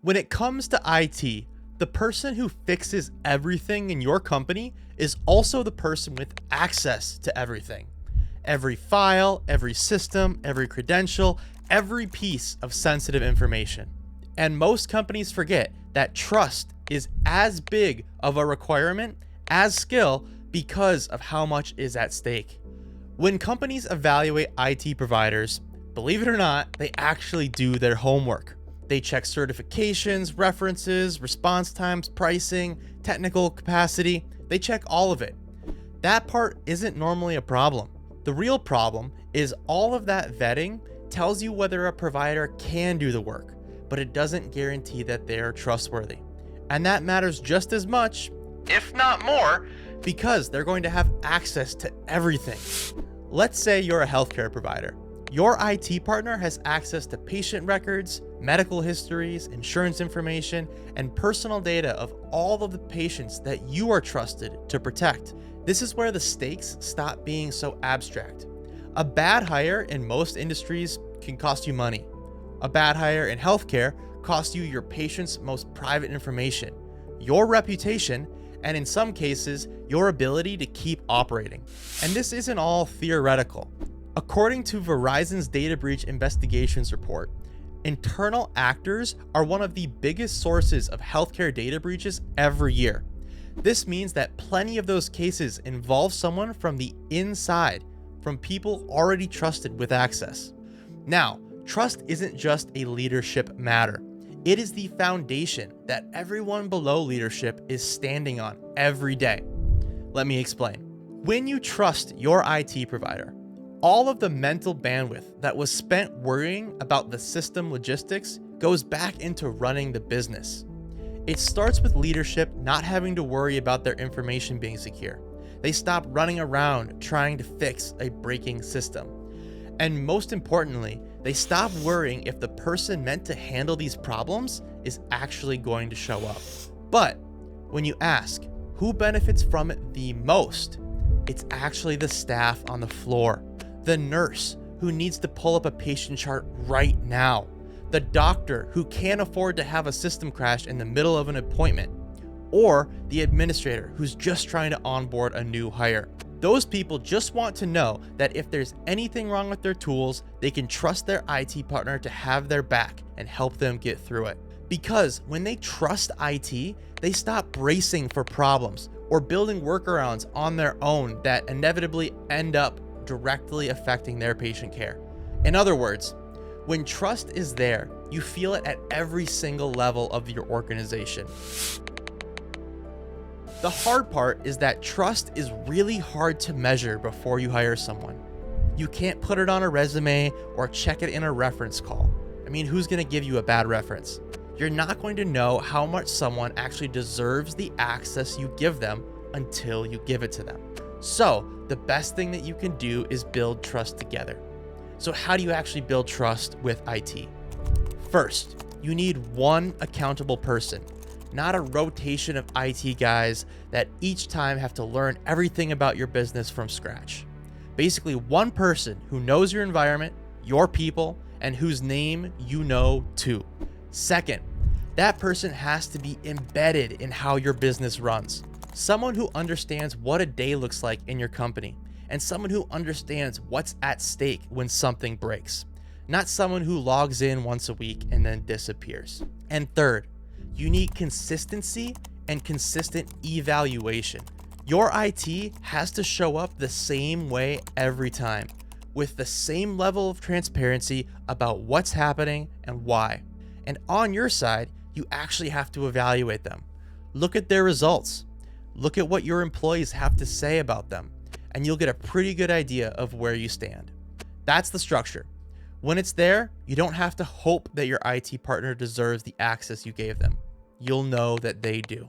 When it comes to IT, the person who fixes everything in your company is also the person with access to everything. Every file, every system, every credential, every piece of sensitive information. And most companies forget that trust is as big of a requirement as skill because of how much is at stake. When companies evaluate IT providers, believe it or not, they actually do their homework. They check certifications, references, response times, pricing, technical capacity. They check all of it. That part isn't normally a problem. The real problem is all of that vetting tells you whether a provider can do the work, but it doesn't guarantee that they're trustworthy. And that matters just as much, if not more, because they're going to have access to everything. Let's say you're a healthcare provider. Your IT partner has access to patient records, medical histories, insurance information, and personal data of all of the patients that you are trusted to protect. This is where the stakes stop being so abstract. A bad hire in most industries can cost you money. A bad hire in healthcare costs you your patient's most private information, your reputation, and in some cases, your ability to keep operating. And this isn't all theoretical. According to Verizon's data breach investigations report, internal actors are one of the biggest sources of healthcare data breaches every year. This means that plenty of those cases involve someone from the inside, from people already trusted with access. Now, trust isn't just a leadership matter. It is the foundation that everyone below leadership is standing on every day. Let me explain. When you trust your IT provider, all of the mental bandwidth that was spent worrying about the system logistics goes back into running the business. It starts with leadership not having to worry about their information being secure. They stop running around trying to fix a breaking system. And most importantly, they stop worrying if the person meant to handle these problems is actually going to show up. But when you ask who benefits from it the most, it's actually the staff on the floor, the nurse who needs to pull up a patient chart right now, the doctor who can't afford to have a system crash in the middle of an appointment, or the administrator who's just trying to onboard a new hire. Those people just want to know that if there's anything wrong with their tools, they can trust their IT partner to have their back and help them get through it. Because when they trust IT, they stop bracing for problems or building workarounds on their own that inevitably end up directly affecting their patient care. In other words, when trust is there, you feel it at every single level of your organization. The hard part is that trust is really hard to measure before you hire someone. You can't put it on a resume or check it in a reference call. I mean, who's going to give you a bad reference? You're not going to know how much someone actually deserves the access you give them until you give it to them. So, the best thing that you can do is build trust together. So, how do you actually build trust with IT? First, you need one accountable person. Not a rotation of IT guys that each time have to learn everything about your business from scratch. Basically, one person who knows your environment, your people, and whose name you know too. Second, that person has to be embedded in how your business runs. Someone who understands what a day looks like in your company, and someone who understands what's at stake when something breaks. Not someone who logs in once a week and then disappears. And third, you need consistency and consistent evaluation. Your IT has to show up the same way every time, with the same level of transparency about what's happening and why. And on your side, you actually have to evaluate them. Look at their results. Look at what your employees have to say about them, and you'll get a pretty good idea of where you stand. That's the structure. When it's there, you don't have to hope that your IT partner deserves the access you gave them. You'll know that they do.